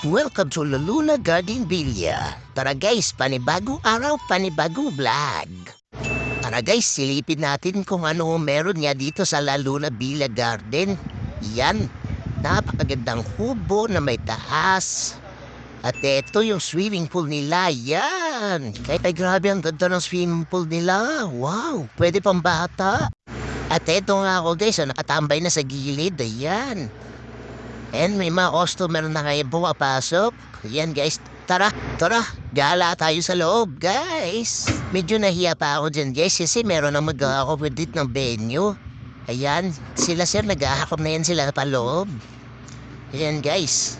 Welcome to Luna Garden Villa. Tara guys, panibagong araw, panibagong vlog. Tara guys, silipin natin kung ano meron niya dito sa La Luna Villa Garden. Yan, napakagandang kubo na may taas. At ito yung swimming pool nila, yan. Ay grabe ang ganda ng swimming pool nila. Wow, pwede pang bata. At ito nga ako guys, nakatambay na sa gilid, ayan. And may mga customer na kayo pumapasok. Yan guys, tara, gala tayo sa loob guys. Medyo nahiya pa ako dyan guys kasi meron na mag-accommodate ng venue. Ayan, sila sir, nag-ahakot na yan sila pa loob. Ayan guys.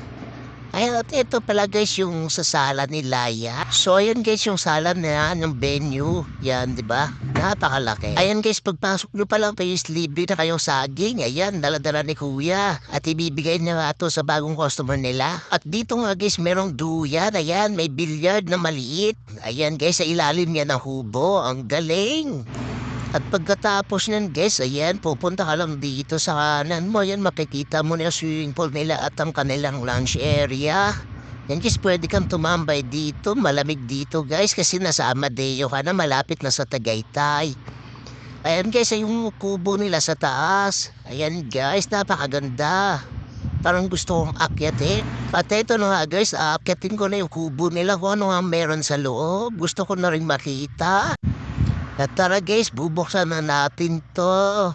Ayan, at ito pala guys yung sa sala ni Laya. So ayan guys yung sala na ng venue. Yan, di ba? Napakalaki. Ayan guys, pagpasok nyo pa lang kayo, libre na kayong saging. Ayan, dala-dala ni kuya. At ibibigay niya ito sa bagong customer nila. At dito nga guys, merong duyan. Ayan, may billiard na maliit. Ayan guys, sa ilalim niya ng hubo. Ang galing. At pagkatapos niyan guys, ayan, pupunta ka lang dito sa kanan mo. Ayan, makikita mo na yung swimming pool nila at ang kanilang lunch area. Yan guys, pwede kang tumambay dito. Malamig dito guys kasi nasa Amadeo ka na, malapit na sa Tagaytay. Ayan guys, yung kubo nila sa taas. Ayan guys, napakaganda. Parang gusto kong akyatin. At ito na nga guys, aakyatin ko na yung kubo nila kung ano nga meron sa loob. Gusto ko na rin makita. At tara guys, bubuksan na natin to.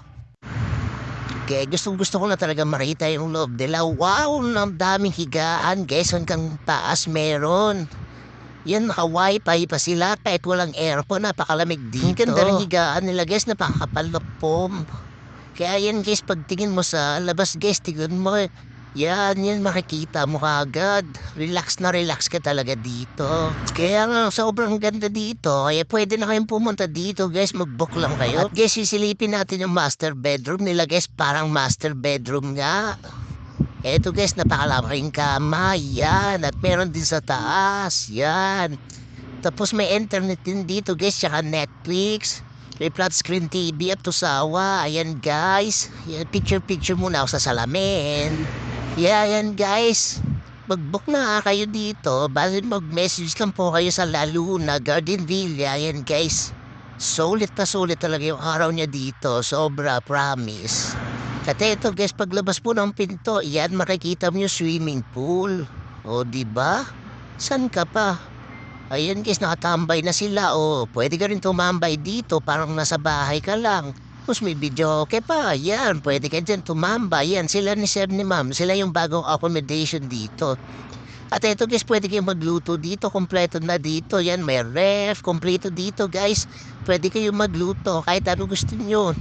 Okay, gusto ko na talaga makita yung loob nila. Wow, ang daming higaan guys, hanggang taas meron. Yan, naka-wifi pa sila kahit walang aircon, napakalamig dito. Ang ganda ng higaan nila guys, napakakapal na foam. Kaya yan guys, pagtingin mo sa labas guys, tingnan mo. Yan, makikita mo kaagad. Relax na relax ka talaga dito. Kaya nga, sobrang ganda dito. Kaya pwede na kayong pumunta dito, guys. Mag-book lang kayo. At guys, sisilipin natin yung master bedroom nila, guys. Parang master bedroom nga. Eto guys, napakalaking kama. Yan. At meron din sa taas. Yan. Tapos may internet din dito, guys. Tsaka Netflix. May flat screen TV at tusawa. Ayan, guys. Yan, picture muna ako sa salamin. Yeah, yan guys. Mag-book na kayo dito. Basta mag-message lang po kayo sa La Luna Garden Villa. Yan guys. Sulit talaga yung araw niya dito. Sobra, promise. At ito guys, paglabas po ng pinto, yan makikita mo yung swimming pool. O, diba? San ka pa? Ayan guys, nakatambay na sila. O, pwede ka rin tumambay dito. Parang nasa bahay ka lang. Tapos may video okay pa, yan, pwede ka dyan tumamba, yan, sila ni sir ni ma'am, sila yung bagong accommodation dito. At ito guys, pwede kayo magluto dito, kompleto na dito, yan, may ref, kompleto dito guys, pwede kayo magluto, kahit ano gusto nyo.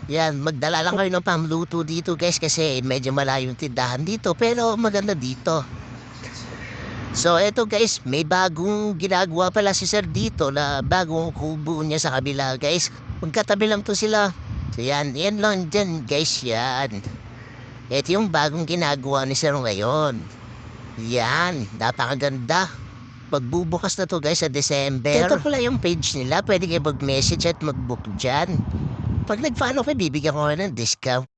Yan, magdala lang kayo ng pamluto dito guys, kasi medyo malayo yung tindahan dito, pero maganda dito. So eto guys, may bagong ginagawa pala si sir dito na bagong kubo niya sa kabila guys, magkatabi lang to sila. So yan lang dyan guys yan. Ito yung bagong ginagawa ni sir ngayon. Yan, napakaganda. Magbubukas na to guys sa December. Ito pala yung page nila, pwede kayo mag-message at mag-book dyan. Pag nag-follow kayo, bibigyan ko kayo ng discount.